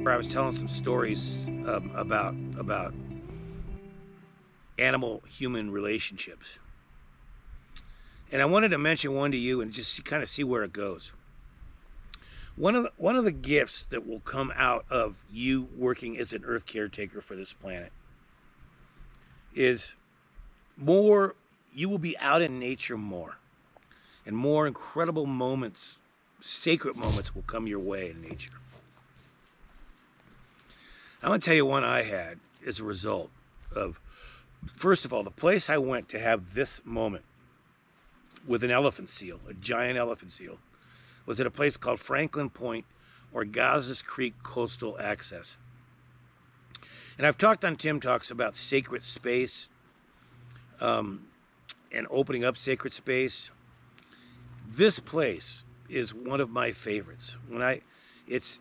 where I was telling some stories about animal-human relationships, and I wanted to mention one to you and just kind of see where it goes. One of the gifts that will come out of you working as an Earth caretaker for this planet is more. You will be out in nature more, and more incredible moments, sacred moments, will come your way in nature. I'm going to tell you one I had as a result of, first of all, the place I went to have this moment with an elephant seal, a giant elephant seal, was at a place called Franklin Point or Gazas Creek Coastal Access. And I've talked on Tim Talks about sacred space and opening up sacred space. This place is one of my favorites. It's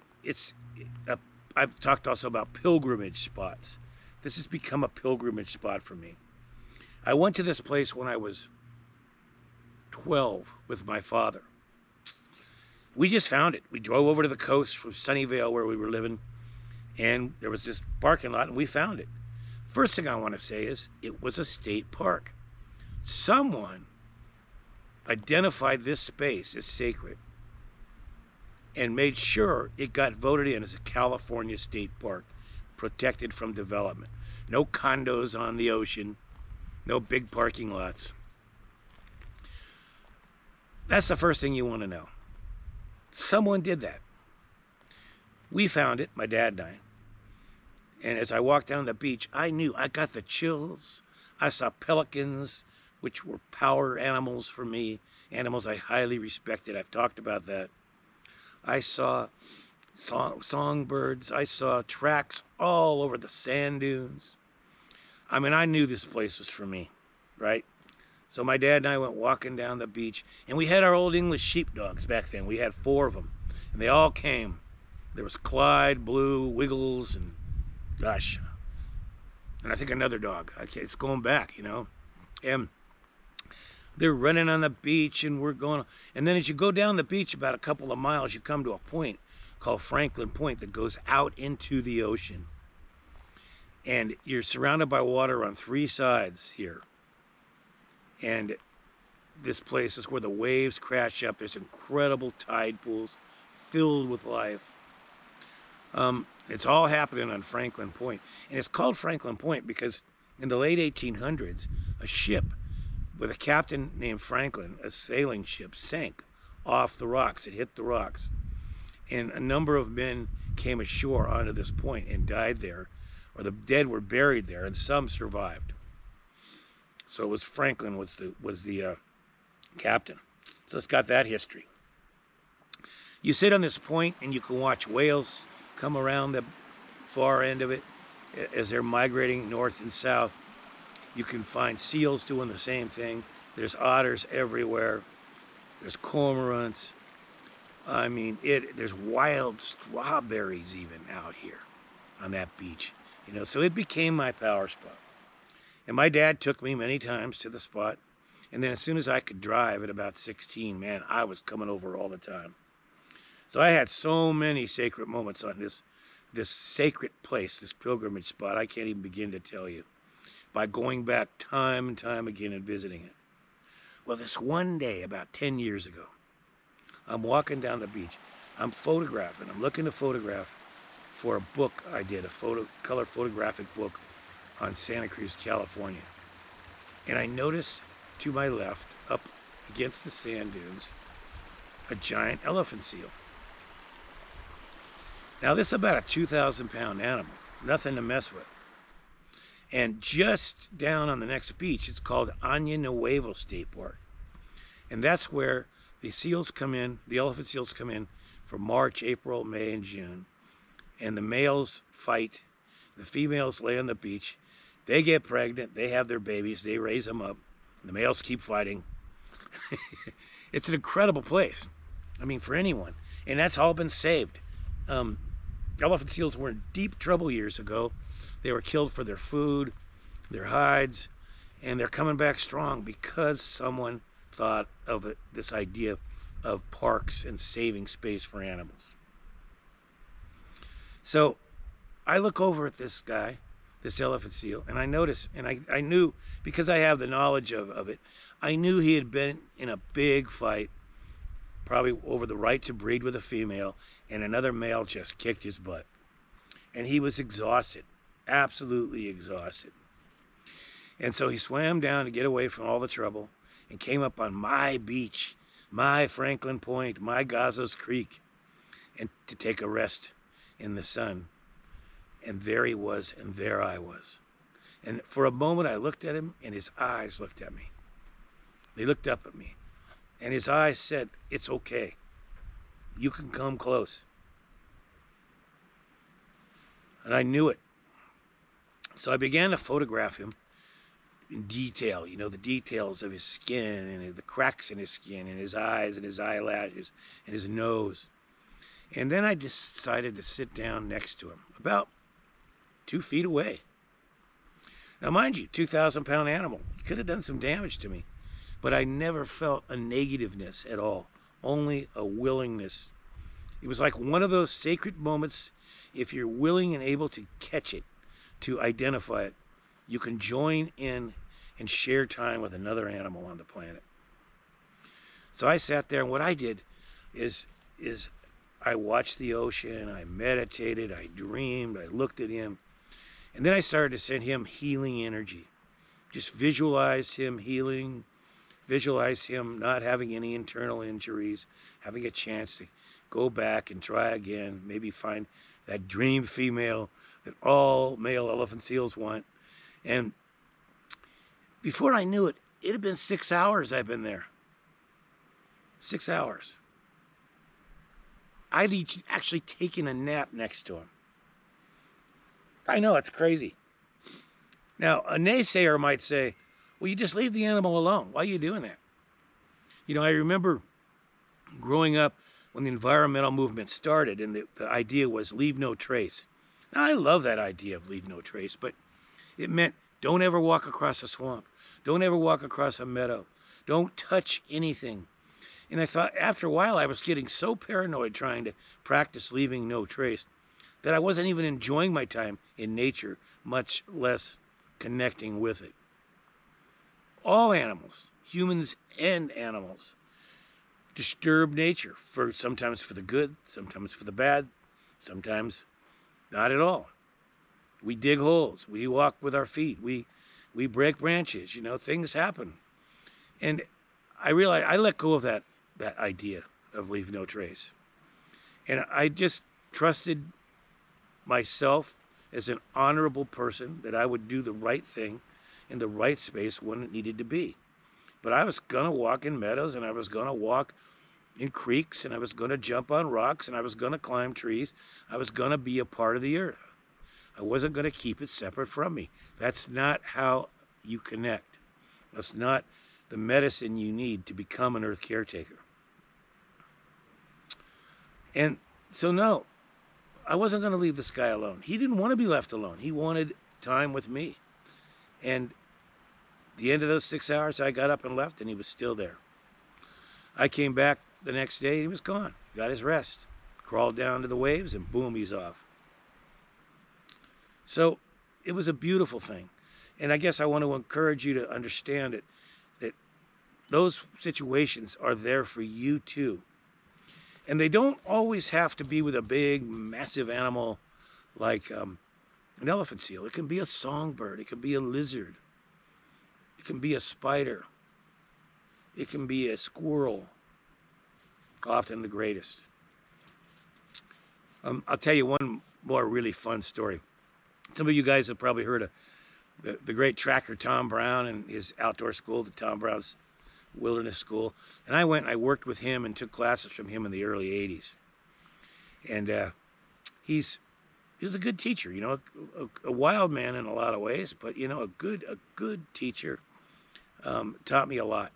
a, I've talked also about pilgrimage spots. This has become a pilgrimage spot for me. I went to this place when I was 12 with my father. We just found it. We drove over to the coast from Sunnyvale where we were living, and there was this parking lot, and we found it. First thing I want to say is it was a state park. Someone identified this space as sacred and made sure it got voted in as a California state park, protected from development. No condos on the ocean, no big parking lots. That's the first thing you want to know. Someone did that. We found it, my dad and I. And as I walked down the beach, I knew, I got the chills. I saw pelicans, which were power animals for me, animals I highly respected. I've talked about that. I saw songbirds. I saw tracks all over the sand dunes. I mean, I knew this place was for me, right? So my dad and I went walking down the beach, and we had our old English sheepdogs back then. We had 4 of them, and they all came. There was Clyde, Blue, Wiggles, and gosh, and I think another dog. It's going back, you know. And they're running on the beach, and we're going. And then as you go down the beach about a couple of miles, you come to a point called Franklin Point that goes out into the ocean. And you're surrounded by water on 3 sides here. And this place is where the waves crash up. There's incredible tide pools filled with life. It's all happening on Franklin Point. And it's called Franklin Point because in the late 1800s, a ship with a captain named Franklin, a sailing ship, sank off the rocks. It hit the rocks. And a number of men came ashore onto this point and died there, or the dead were buried there, and some survived. So it was Franklin was the captain. So it's got that history. You sit on this point and you can watch whales come around the far end of it as they're migrating north and south. You can find seals doing the same thing. There's otters everywhere. There's cormorants. I mean, there's wild strawberries even out here on that beach. You know, so it became my power spot. And my dad took me many times to the spot. And then as soon as I could drive at about 16, man, I was coming over all the time. So I had so many sacred moments on this sacred place, this pilgrimage spot, I can't even begin to tell you, by going back time and time again and visiting it. Well, this one day, about 10 years ago, I'm walking down the beach. I'm photographing. I'm looking to photograph for a book I did, a color photographic book on Santa Cruz, California. And I noticed to my left, up against the sand dunes, a giant elephant seal. Now, this is about a 2,000-pound animal, nothing to mess with. And just down on the next beach, it's called Año Nuevo State Park. And that's where the seals come in, the elephant seals come in for March, April, May, and June. And the males fight, the females lay on the beach. They get pregnant, they have their babies, they raise them up. The males keep fighting. It's an incredible place. I mean, for anyone. And that's all been saved. Elephant seals were in deep trouble years ago. They were killed for their food, their hides, and they're coming back strong because someone thought of it, this idea of parks and saving space for animals. So I look over at this guy, this elephant seal, and I notice, and I knew, because I have the knowledge of it, I knew he had been in a big fight, probably over the right to breed with a female, and another male just kicked his butt. And he was exhausted, absolutely exhausted. And so he swam down to get away from all the trouble and came up on my beach, my Franklin Point, my Gazos Creek, and to take a rest in the sun. And there he was, and there I was. And for a moment I looked at him, and his eyes looked at me. They looked up at me, and his eyes said, "It's okay. You can come close." And I knew it. So I began to photograph him in detail, the details of his skin and the cracks in his skin and his eyes and his eyelashes and his nose. And then I decided to sit down next to him, about 2 feet away. Now, mind you, 2,000-pound animal. He could have done some damage to me, but I never felt a negativeness at all, only a willingness. It was like one of those sacred moments. If you're willing and able to catch it, to identify it, you can join in and share time with another animal on the planet. So I sat there, and what I did is I watched the ocean, I meditated, I dreamed, I looked at him, and then I started to send him healing energy. Just visualize him healing, visualize him not having any internal injuries, having a chance to go back and try again, maybe find that dream female that all male elephant seals want. And before I knew it, it had been 6 hours I've been there. 6 hours. I'd actually taken a nap next to him. I know, it's crazy. Now, a naysayer might say, well, you just leave the animal alone. Why are you doing that? I remember growing up when the environmental movement started, and the idea was leave no trace. Now, I love that idea of leave no trace, but it meant don't ever walk across a swamp. Don't ever walk across a meadow. Don't touch anything. And I thought after a while I was getting so paranoid trying to practice leaving no trace that I wasn't even enjoying my time in nature, much less connecting with it. All animals, humans and animals, disturb nature, sometimes for the good, sometimes for the bad, sometimes not at all. We dig holes. We walk with our feet. We break branches. Things happen. And I realized I let go of that idea of leave no trace. And I just trusted myself as an honorable person that I would do the right thing in the right space when it needed to be. But I was going to walk in meadows, and I was going to walk in creeks, and I was going to jump on rocks, and I was going to climb trees. I was going to be a part of the earth. I wasn't going to keep it separate from me. That's not how you connect. That's not the medicine you need to become an earth caretaker. And so, no, I wasn't going to leave this guy alone. He didn't want to be left alone. He wanted time with me. And the end of those 6 hours, I got up and left, and he was still there. I came back the next day, and he was gone. Got his rest. Crawled down to the waves, and boom, he's off. So it was a beautiful thing. And I guess I want to encourage you to understand that those situations are there for you too. And they don't always have to be with a big, massive animal like an elephant seal. It can be a songbird. It can be a lizard. It can be a spider. It can be a squirrel. Often the greatest. I'll tell you one more really fun story. Some of you guys have probably heard of the great tracker Tom Brown and his outdoor school, the Tom Brown's Wilderness School. And I went and I worked with him and took classes from him in the early 80s. And he was a good teacher, a wild man in a lot of ways, but, a good teacher. Taught me a lot.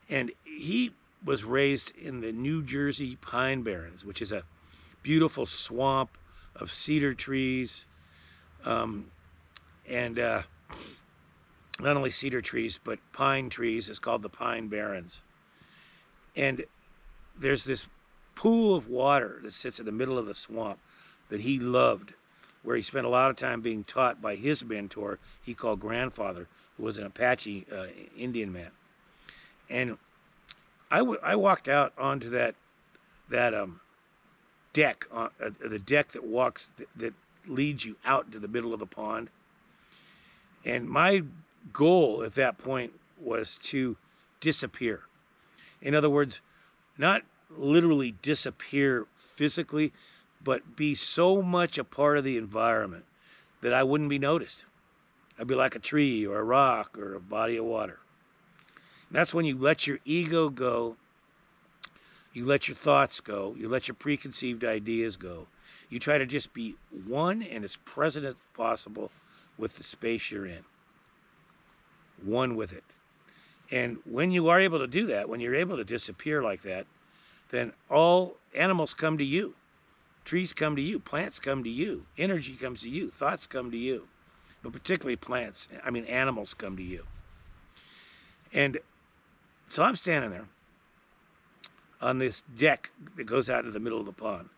And he was raised in the New Jersey Pine Barrens, which is a beautiful swamp of cedar trees, and not only cedar trees, but pine trees. It's called the Pine Barrens. And there's this pool of water that sits in the middle of the swamp that he loved, where he spent a lot of time being taught by his mentor, he called grandfather, who was an Apache Indian man. And I walked out onto that deck, the deck that that leads you out into the middle of the pond. And my goal at that point was to disappear. In other words, not literally disappear physically, but be so much a part of the environment that I wouldn't be noticed. I'd be like a tree or a rock or a body of water. And that's when you let your ego go, you let your thoughts go, you let your preconceived ideas go. You try to just be one and as present as possible with the space you're in. One with it. And when you are able to do that, when you're able to disappear like that, then all animals come to you. Trees come to you. Plants come to you. Energy comes to you. Thoughts come to you. But particularly animals come to you. And so I'm standing there on this deck that goes out into the middle of the pond.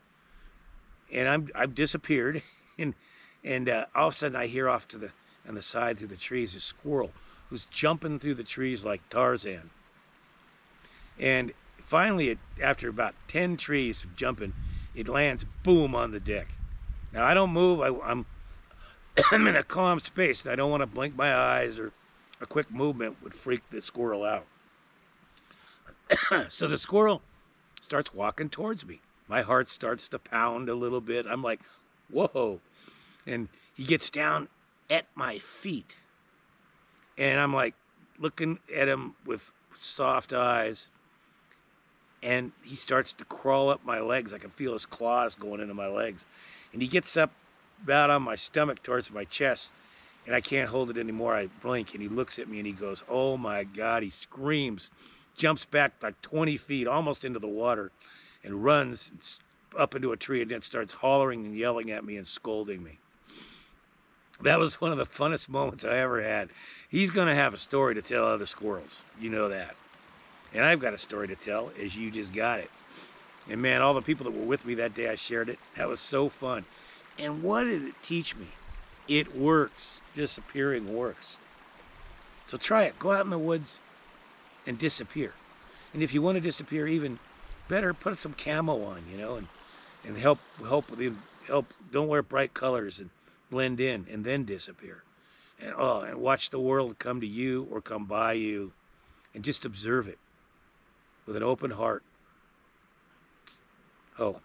And I've disappeared. And all of a sudden I hear off on the side through the trees a squirrel who's jumping through the trees like Tarzan. And finally, after about 10 trees jumping, it lands boom on the deck. Now I don't move. I'm I'm in a calm space, and I don't want to blink my eyes, or a quick movement would freak the squirrel out. So the squirrel starts walking towards me. My heart starts to pound a little bit. I'm like, whoa. And he gets down at my feet. And I'm like looking at him with soft eyes. And he starts to crawl up my legs. I can feel his claws going into my legs. And he gets up about on my stomach towards my chest. And I can't hold it anymore. I blink and he looks at me and he goes, oh my God. He screams, jumps back like 20 feet, almost into the water, and runs up into a tree and then starts hollering and yelling at me and scolding me. That was one of the funnest moments I ever had. He's going to have a story to tell other squirrels. You know that. And I've got a story to tell, as you just got it. And man, all the people that were with me that day, I shared it. That was so fun. And what did it teach me? It works. Disappearing works. So try it. Go out in the woods and disappear. And if you want to disappear even better, put some camo on, and help don't wear bright colors and blend in and then disappear. And watch the world come to you or come by you and just observe it with an open heart. Oh,